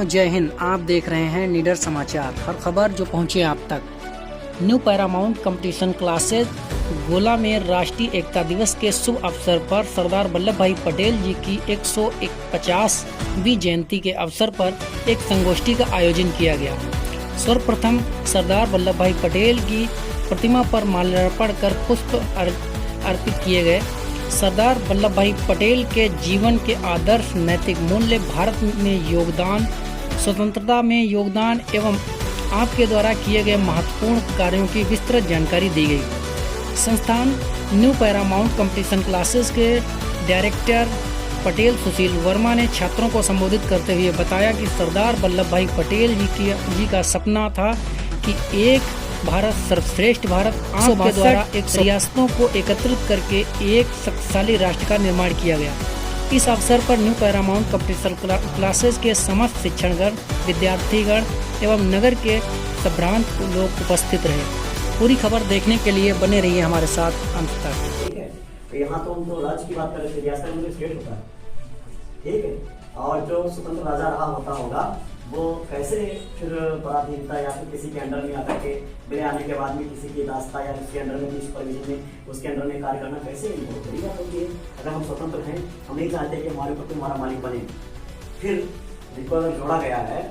साथियों जय हिंद। आप देख रहे हैं निडर समाचार। हर खबर जो पहुंचे आप तक। न्यू पैरामाउंट कंपटीशन क्लासेज गोला में राष्ट्रीय एकता दिवस के शुभ अवसर पर सरदार वल्लभ भाई पटेल जी की 150वीं जयंती के अवसर पर एक संगोष्ठी का आयोजन किया गया। सर्वप्रथम सरदार वल्लभ भाई पटेल की प्रतिमा पर माल्यार्पण कर पुष्प अर्पित किए गए। सरदार वल्लभ भाई पटेल के जीवन के आदर्श, नैतिक मूल्य, भारत में योगदान, स्वतंत्रता में योगदान एवं आपके द्वारा किए गए महत्वपूर्ण कार्यों की विस्तृत जानकारी दी गई। संस्थान न्यू पैरामाउंट कंपटीशन क्लासेस के डायरेक्टर पटेल सुशील वर्मा ने छात्रों को संबोधित करते हुए बताया कि सरदार वल्लभ भाई पटेल जी का सपना था कि एक भारत सर्वश्रेष्ठ भारत आपके द्वारा एक रियासतों को एकत्रित करके एक शक्तिशाली राष्ट्र का निर्माण किया गया। इस अवसर पर न्यू पैरामाउंट कंपटीशन क्लासेस के समस्त शिक्षणगण, विद्यार्थीगण एवं नगर के संभ्रांत लोग उपस्थित रहे। पूरी खबर देखने के लिए बने रहिए हमारे साथ अंत तक। ठीक है, तो यहाँ तो हम तो राज्य की बात कर रहे थे, रियासत में स्टेट होता है, ठीक है। और जो स्वतंत्र राजा रहा होता होगा वो कैसे फिर पराधीनता या फिर किसी के अंडर में आकर के मेरे आने के बाद में किसी की दास्ता या उसके अंडर में किसी परमिशन में उसके अंडर में कार्य करना कैसे बहुत बड़ी बात होती है। अगर हम स्वतंत्र हैं, हम नहीं चाहते कि हमारे ऊपर हमारा मालिक बने, फिर जिनको अगर जोड़ा गया है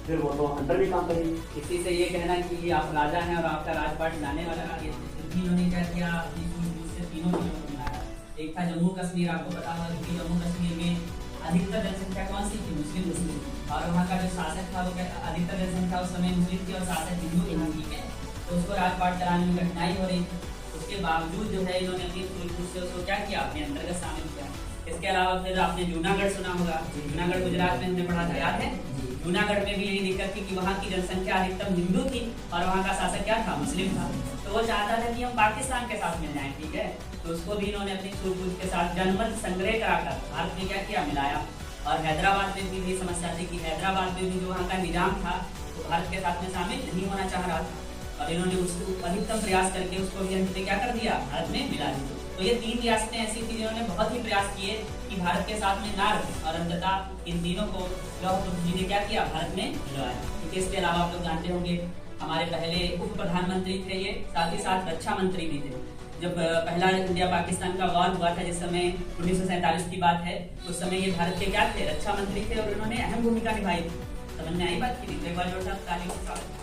फिर वो तो अंडर में काम करेंगे। किसी से ये कहना कि आप राजा हैं और आपका राजपाट लाने वाला इन्होंने क्या किया, तीनों चीजों को मिलाया। एक था जम्मू कश्मीर, आपको पता होगा कि जम्मू कश्मीर में अधिकतर जनसंख्या कौन सी थी, मुस्लिम, और वहाँ का जो शासक था वो अधिकतर जनसंख्या उस समय मुस्लिम थी और शासक हिंदू था, ठीक है। तो उसको राजपाट चलाने में कठिनाई हो रही थी। उसके बावजूद जो है इन्होंने अपनी सूझबूझ से उसको क्या किया, अपने अंतर्गत शामिल किया। इसके अलावा फिर आपने जूनागढ़ सुना होगा, जूनागढ़ गुजरात में हमने पढ़ा था, याद है। जूनागढ़ में भी यही दिक्कत थी कि वहाँ की जनसंख्या अधिकतम हिंदू थी और वहाँ का शासक क्या था, मुस्लिम था। तो वो चाहता था कि हम पाकिस्तान के साथ मिल जाएं, ठीक है। तो उसको भी इन्होंने अपनी सूझबूझ के साथ जनमत संग्रह कराकर भारत में क्या किया, मिलाया। और हैदराबाद में भी यही समस्या थी कि हैदराबाद में भी जो वहाँ का निजाम था वो भारत के साथ में शामिल नहीं होना चाह रहा था, और इन्होंने उसको अधिकतम प्रयास करके उसको भी अंत में क्या कर दिया, भारत में मिला दी। तो ये तीन रियासतें ऐसी थी जिन्होंने बहुत ही प्रयास किए कि भारत के साथ में ना रहे, और अंततः इन तीनों को जी ने क्या किया, भारत में मिलवाया। इसके अलावा आप लोग जानते होंगे हमारे पहले उप प्रधानमंत्री थे ये, साथ ही साथ रक्षा मंत्री भी थे। जब पहला इंडिया पाकिस्तान का वॉर हुआ था, जिस समय 1947 की बात है, उस समय ये भारत के क्या थे, रक्षा मंत्री थे, और उन्होंने अहम भूमिका निभाई। समझ में आई बात की? एक बार जोरदार ताली से स्वागत।